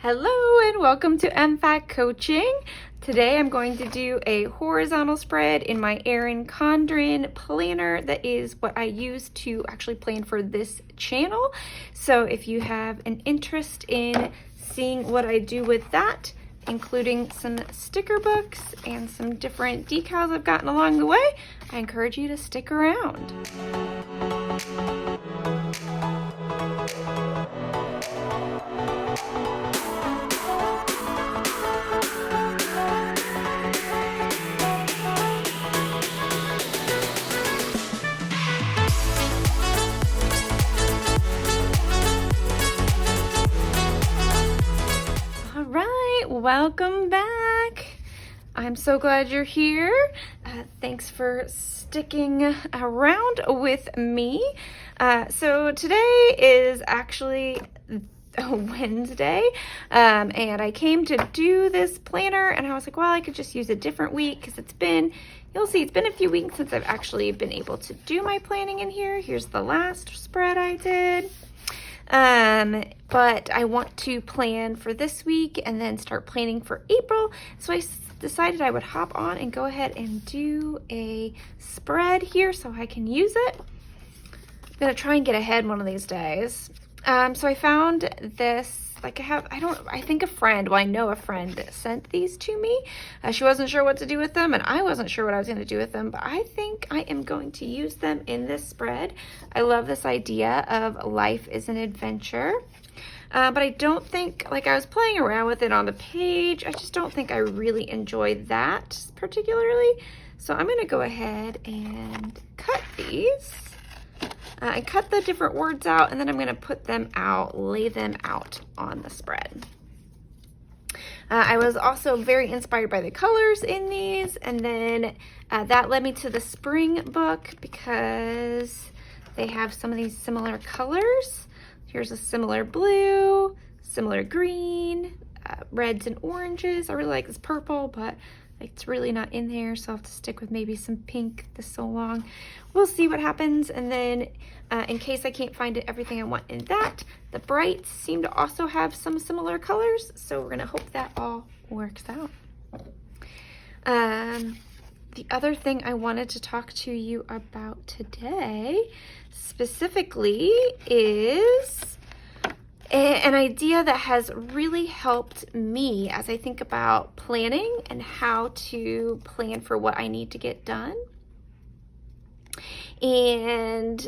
Hello and welcome to MFAC Coaching. Today I'm going to do a horizontal spread in my Erin Condren planner. That is what I use to actually plan for this channel. So if you have an interest in seeing what I do with that, including some sticker books and some different decals I've gotten along the way, I encourage you to stick around. Welcome back. I'm so glad you're here. Thanks for sticking around with me. So today is actually Wednesday, and I came to do this planner and I was like, well, I could just use a different week because you'll see it's been a few weeks since I've actually been able to do my planning in here. Here's the last spread I did. But I want to plan for this week and then start planning for April. So I decided I would hop on and go ahead and do a spread here so I can use it. I'm gonna try and get ahead one of these days. So I found this, I think a friend, well, I know a friend that sent these to me. She wasn't sure what to do with them and I wasn't sure what I was going to do with them, but I think I am going to use them in this spread. I love this idea of life is an adventure. But I don't think, I was playing around with it on the page, I just don't think I really enjoy that particularly. So I'm going to go ahead and cut these. And cut the different words out, and then I'm going to put them out, lay them out on the spread. I was also very inspired by the colors in these, and then that led me to the spring book because they have some of these similar colors. Here's a similar blue, similar green, reds and oranges. I really like this purple, but it's really not in there, so I'll have to stick with maybe some pink this so long. We'll see what happens. And then in case I can't find everything I want in that, the brights seem to also have some similar colors, so we're gonna hope that all works out. The other thing I wanted to talk to you about today specifically is an idea that has really helped me as I think about planning and how to plan for what I need to get done. And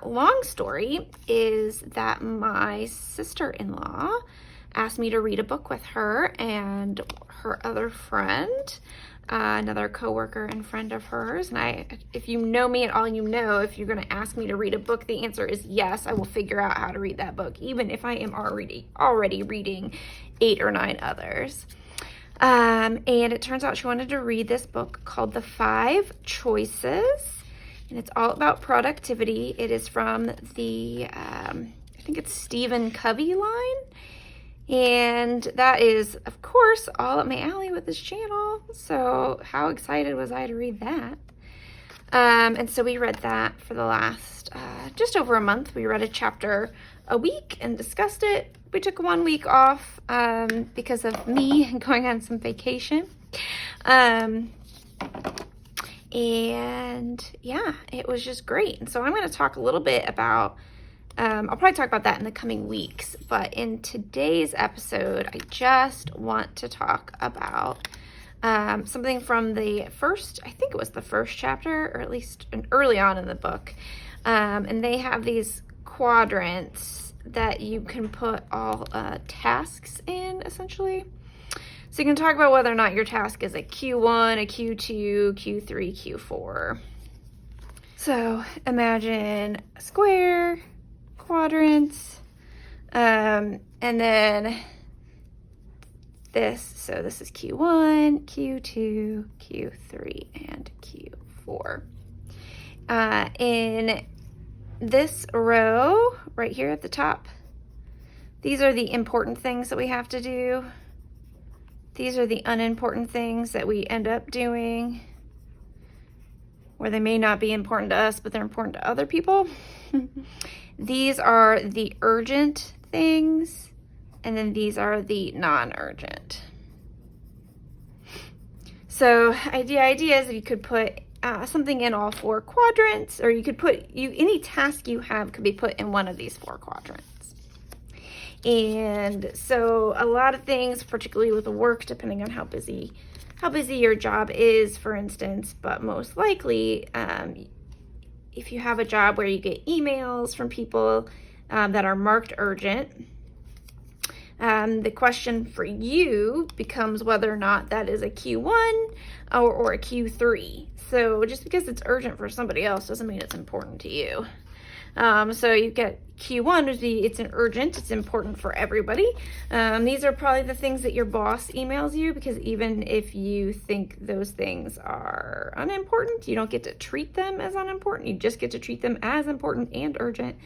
long story is that my sister-in-law asked me to read a book with her and her other friend, another coworker and friend of hers. And if you know me at all, you know if you're going to ask me to read a book, the answer is yes. I will figure out how to read that book, even if I am already reading 8 or 9 others. And it turns out she wanted to read this book called The 5 Choices, and it's all about productivity. It is from the I think it's Stephen Covey line. And that is, of course, all up my alley with this channel. So how excited was I to read that? And so we read that for the last just over a month. We read a chapter a week and discussed it. We took 1 week off because of me going on some vacation. And yeah, it was just great. And so I'm going to talk a little bit about I'll probably talk about that in the coming weeks, but in today's episode, I just want to talk about something from I think it was the first chapter, or at least early on in the book. And they have these quadrants that you can put all tasks in, essentially. So you can talk about whether or not your task is a Q1, a Q2, Q3, Q4. So imagine a square, quadrants, and then this is Q1, Q2, Q3, and Q4. In this row right here at the top, these are the important things that we have to do. These are the unimportant things that we end up doing, where they may not be important to us, but they're important to other people. These are the urgent things. and then these are the non-urgent. So the idea is that you could put something in all 4 quadrants, or you could put any task you have could be put in one of these 4 quadrants. And so a lot of things, particularly with the work, depending on how busy your job is, for instance, but most likely if you have a job where you get emails from people that are marked urgent, the question for you becomes whether or not that is a Q1 or a Q3. So just because it's urgent for somebody else doesn't mean it's important to you. So you get Q1 would be it's an urgent, it's important for everybody. These are probably the things that your boss emails you, because even if you think those things are unimportant, you don't get to treat them as unimportant. You just get to treat them as important and urgent.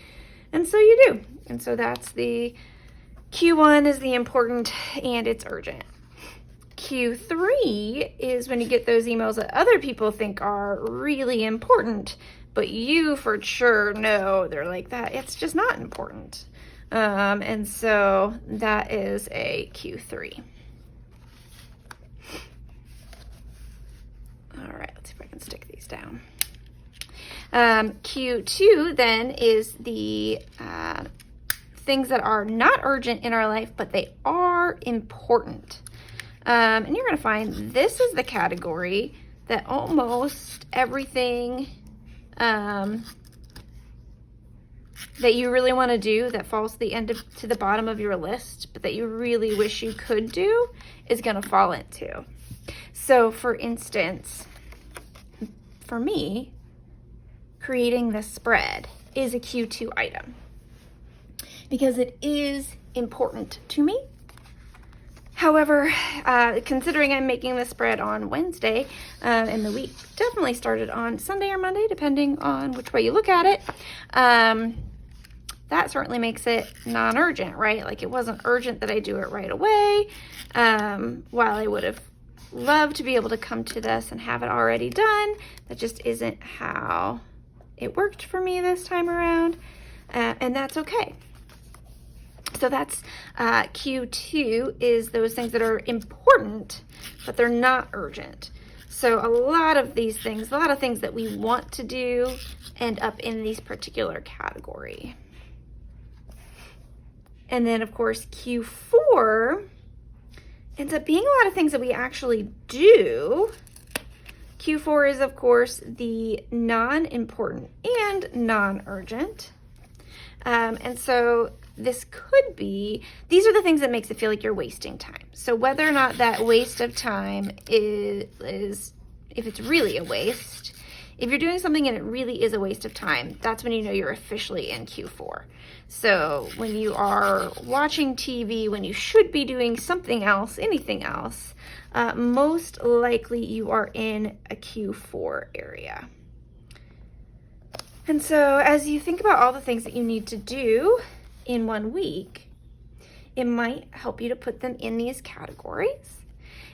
And so you do. And so that's the Q1 is the important and it's urgent. Q3 is when you get those emails that other people think are really important, but you for sure know they're like that. It's just not important. And so that is a Q3. All right, let's see if I can stick these down. Q2 then is the things that are not urgent in our life, but they are important. And you're going to find this is the category that almost everything that you really want to do that falls to the bottom of your list, but that you really wish you could do, is going to fall into. So for instance, for me, creating this spread is a Q2 item because it is important to me. However, considering I'm making the spread on Wednesday, and the week definitely started on Sunday or Monday, depending on which way you look at it, that certainly makes it non-urgent, right? Like, it wasn't urgent that I do it right away. While I would have loved to be able to come to this and have it already done, that just isn't how it worked for me this time around, and that's okay. So that's Q2 is those things that are important, but they're not urgent. So a lot of these things, a lot of things that we want to do end up in these particular category. And then of course, Q4 ends up being a lot of things that we actually do. Q4 is of course the non-important and non-urgent. And so this could be, these are the things that makes it feel like you're wasting time. So whether or not that waste of time is if it's really a waste, if you're doing something and it really is a waste of time, that's when you know you're officially in Q4. So when you are watching TV, when you should be doing something else, anything else, most likely you are in a Q4 area. And so as you think about all the things that you need to do in 1 week, it might help you to put them in these categories.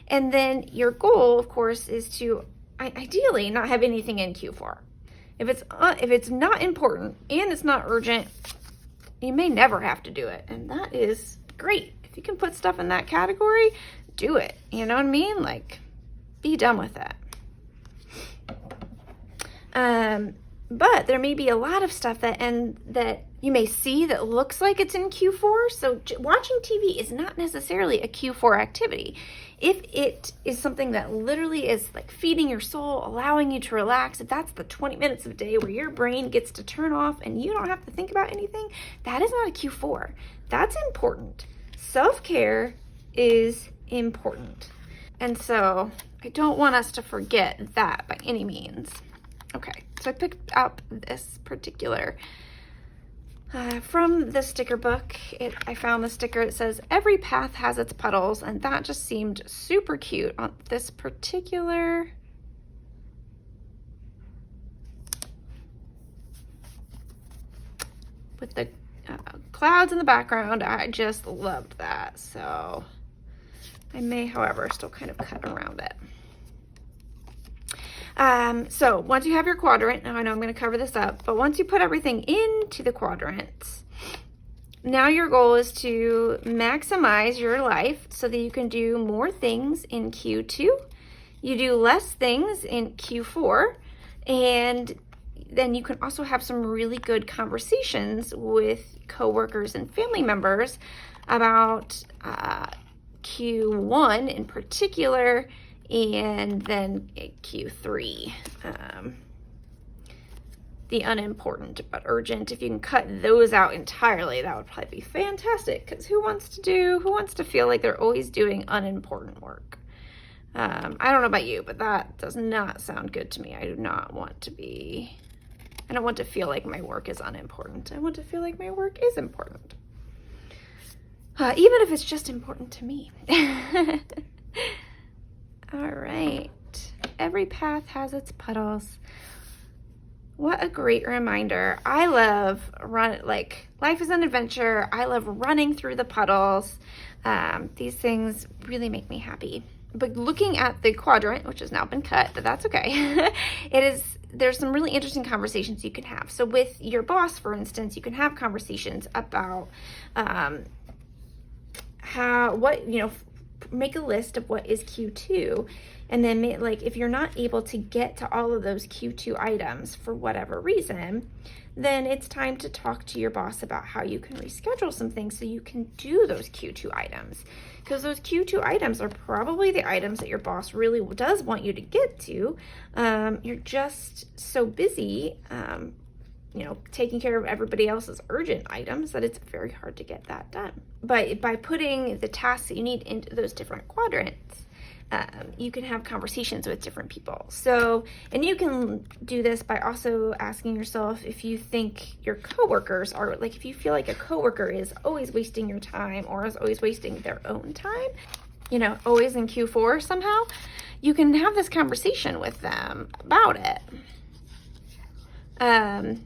And then your goal, of course, is to ideally not have anything in Q4. If it's not important and it's not urgent, you may never have to do it. And that is great. If you can put stuff in that category, do it. You know what I mean? Like, be done with that. But there may be a lot of stuff that you may see that looks like it's in Q4. So watching TV is not necessarily a Q4 activity. If it is something that literally is like feeding your soul, allowing you to relax, if that's the 20 minutes of a day where your brain gets to turn off and you don't have to think about anything, that is not a Q4. That's important. Self-care is important. And so I don't want us to forget that by any means. Okay, so I picked up this particular, from the sticker book, I found the sticker that says, "Every path has its puddles," and that just seemed super cute on this particular, with the clouds in the background. I just loved that, so I may, however, still kind of cut around it. So once you have your quadrant, now I know I'm going to cover this up, but once you put everything into the quadrants, now your goal is to maximize your life so that you can do more things in Q2. You do less things in Q4, and then you can also have some really good conversations with coworkers and family members about Q1 in particular, and then Q3. The unimportant but urgent, if you can cut those out entirely, that would probably be fantastic, because who wants to feel like they're always doing unimportant work? I don't know about you, but that does not sound good to me. I don't want to feel like my work is unimportant. I want to feel like my work is important. Even if it's just important to me. All right. Every path has its puddles. What a great reminder. I love life is an adventure. I love running through the puddles. These things really make me happy. But looking at the quadrant, which has now been cut, but that's okay. There's some really interesting conversations you can have. So with your boss, for instance, you can have conversations about make a list of what is Q2, and then if you're not able to get to all of those Q2 items for whatever reason, then it's time to talk to your boss about how you can reschedule some things so you can do those Q2 items. Because those Q2 items are probably the items that your boss really does want you to get to. You're just so busy, taking care of everybody else's urgent items that it's very hard to get that done. But by putting the tasks that you need into those different quadrants, you can have conversations with different people. So, and you can do this by also asking yourself if you think your coworkers are, if you feel like a coworker is always wasting your time or is always wasting their own time, always in Q4 somehow, you can have this conversation with them about it. And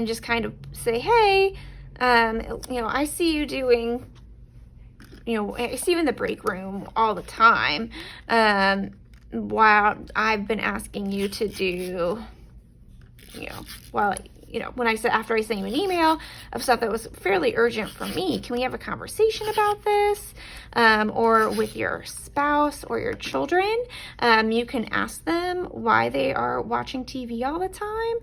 just kind of say, hey, I see you doing, I see you in the break room all the time, while I've been asking you to do, after I sent you an email of stuff that was fairly urgent for me, can we have a conversation about this? Or with your spouse or your children, you can ask them why they are watching TV all the time,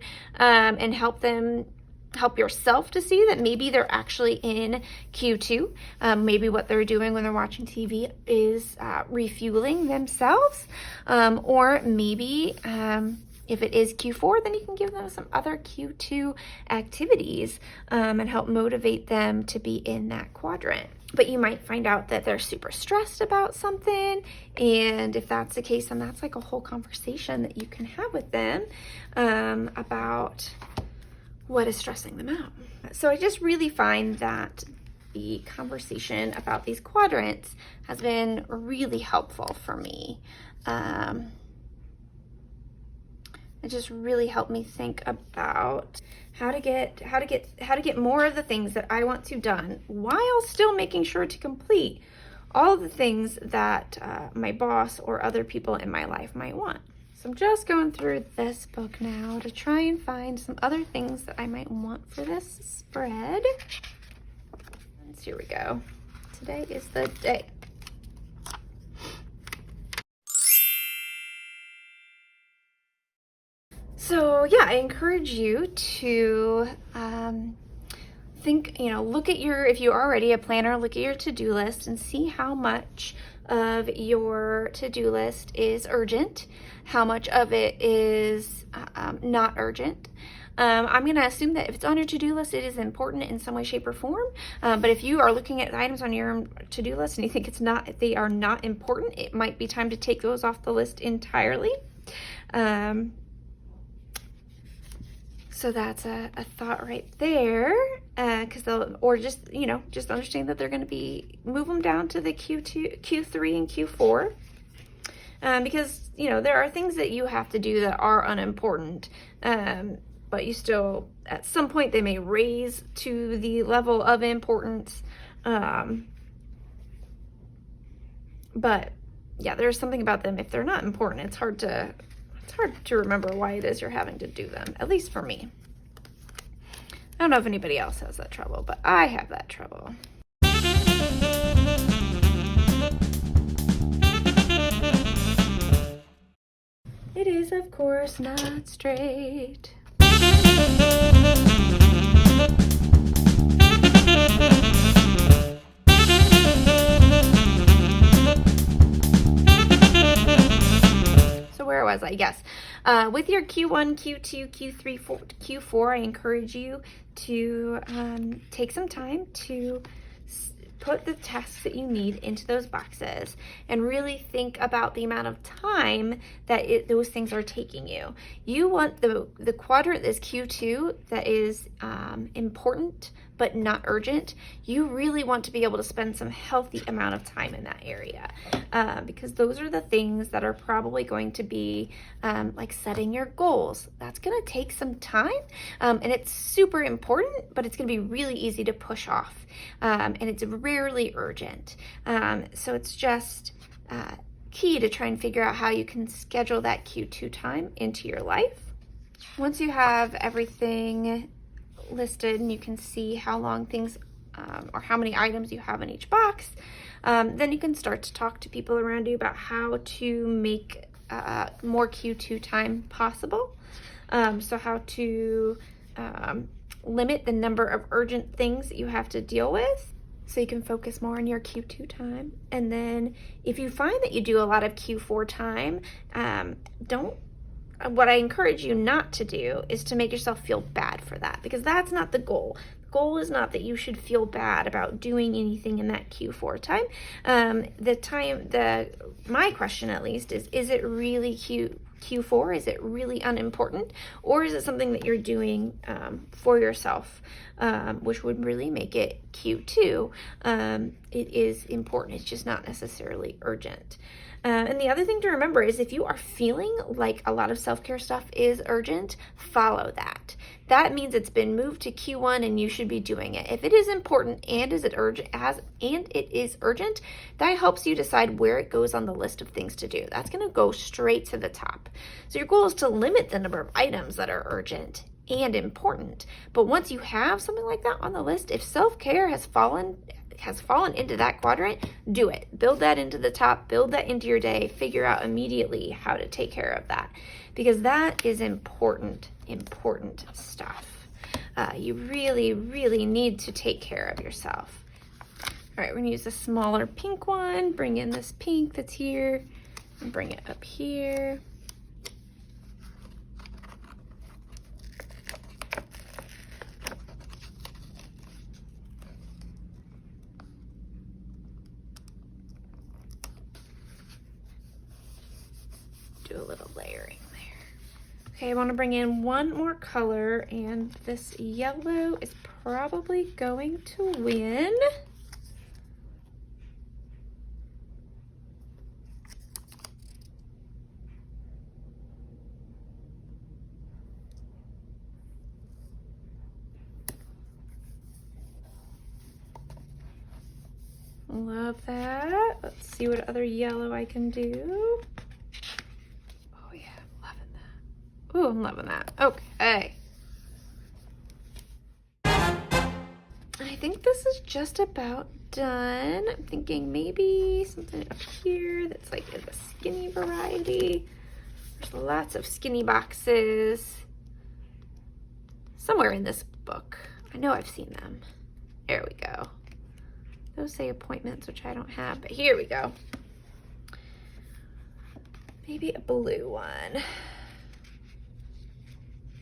and help yourself to see that maybe they're actually in Q2. Maybe what they're doing when they're watching TV is refueling themselves, or maybe if it is Q4, then you can give them some other Q2 activities, and help motivate them to be in that quadrant. But you might find out that they're super stressed about something, and if that's the case, then that's like a whole conversation that you can have with them about what is stressing them out. So I just really find that the conversation about these quadrants has been really helpful for me. It just really helped me think about how to get more of the things that I want to done while still making sure to complete all the things that my boss or other people in my life might want. So I'm just going through this book now to try and find some other things that I might want for this spread. And here we go. Today is the day. So yeah, I encourage you to think, look at if you're already a planner, look at your to-do list and see how much of your to-do list is urgent, how much of it is not urgent. I'm going to assume that if it's on your to-do list, it is important in some way, shape, or form. But if you are looking at items on your to-do list and you think they are not important, it might be time to take those off the list entirely. So that's a thought right there, just understand that they're going to be, move them down to the Q2, Q3, and Q4, because, there are things that you have to do that are unimportant, but you still, at some point, they may raise to the level of importance, but yeah, there's something about them. If they're not important, it's hard to remember why it is you're having to do them, at least for me. I don't know if anybody else has that trouble, but I have that trouble. It is, of course, not straight. So where was I? Yes. With your Q1, Q2, Q3, Q4, I encourage you to take some time to put the tasks that you need into those boxes and really think about the amount of time that those things are taking you. You want the quadrant that's Q2 that is important but not urgent. You really want to be able to spend some healthy amount of time in that area because those are the things that are probably going to be like setting your goals. That's going to take some time and it's super important, but it's going to be really easy to push off and it's rarely urgent. So it's just key to try and figure out how you can schedule that Q2 time into your life. Once you have everything listed and you can see how long things or how many items you have in each box, then you can start to talk to people around you about how to make more Q2 time possible. So how to limit the number of urgent things that you have to deal with so you can focus more on your Q2 time. And then if you find that you do a lot of Q4 time, what I encourage you not to do is to make yourself feel bad for that, because that's not the goal. The goal is not that you should feel bad about doing anything in that Q4 time. My question at least is it really Q4? Is it really unimportant? Or is it something that you're doing for yourself, which would really make it Q2? It is important, it's just not necessarily urgent. And the other thing to remember is if you are feeling like a lot of self-care stuff is urgent, follow that. That means it's been moved to Q1 and you should be doing it. If it is important and it is urgent, that helps you decide where it goes on the list of things to do. That's going to go straight to the top. So your goal is to limit the number of items that are urgent and important. But once you have something like that on the list, if self-care has fallen into that quadrant, do it. Build that into the top, build that into your day, figure out immediately how to take care of that, because that is important stuff. You really, really need to take care of yourself. All right, we're gonna use a smaller pink one, bring in this pink that's here, and bring it up here. Do a little layering there. Okay, I want to bring in one more color, and this yellow is probably going to win. Love that. Let's see what other yellow I can do. Ooh, I'm loving that. Okay. I think this is just about done. I'm thinking maybe something up here that's like in the skinny variety. There's lots of skinny boxes somewhere in this book. I know I've seen them. There we go. Those say appointments, which I don't have, but here we go. Maybe a blue one.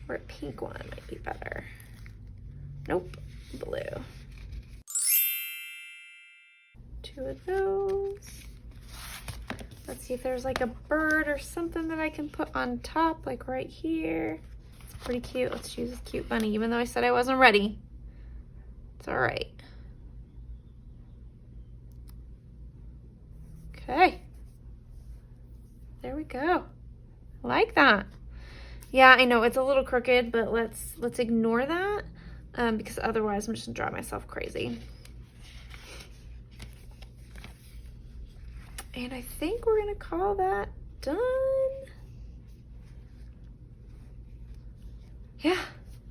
Or a pink one might be better. Nope, blue. Two of those. Let's see if there's like a bird or something that I can put on top, like right here. It's pretty cute. Let's choose a cute bunny, even though I said I wasn't ready. It's all right. Okay. There we go. I like that. Yeah, I know it's a little crooked, but let's ignore that because otherwise I'm just gonna drive myself crazy. And I think we're gonna call that done. Yeah,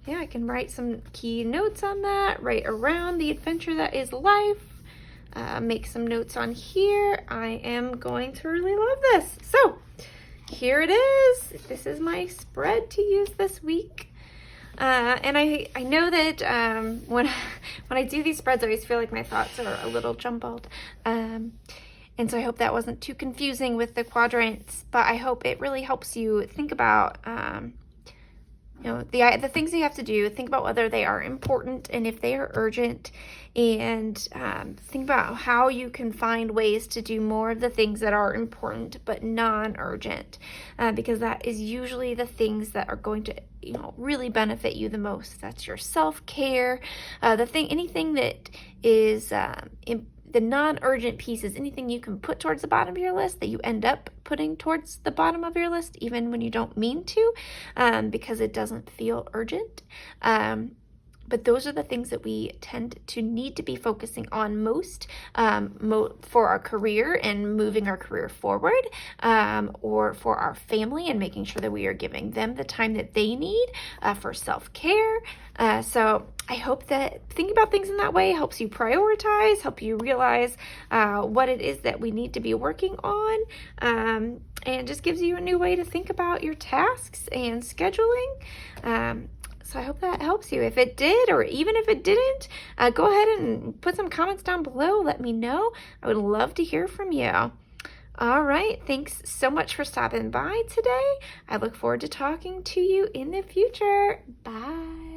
I can write some key notes on that, write around the adventure that is life. Make some notes on here. I am going to really love this. So here it is. This is my spread to use this week. And I know that when I do these spreads, I always feel like my thoughts are a little jumbled. And so I hope that wasn't too confusing with the quadrants, but I hope it really helps you think about the things you have to do, think about whether they are important and if they are urgent, and think about how you can find ways to do more of the things that are important but non-urgent, because that is usually the things that are going to really benefit you the most. That's your self-care, anything that is the non-urgent pieces, anything you can put towards the bottom of your list that you end up putting towards the bottom of your list, even when you don't mean to, because it doesn't feel urgent. But those are the things that we tend to need to be focusing on most for our career and moving our career forward, or for our family and making sure that we are giving them the time that they need for self-care. So I hope that thinking about things in that way helps you prioritize, help you realize what it is that we need to be working on, and just gives you a new way to think about your tasks and scheduling. So I hope that helps you. If it did, or even if it didn't, go ahead and put some comments down below. Let me know. I would love to hear from you. All right. Thanks so much for stopping by today. I look forward to talking to you in the future. Bye.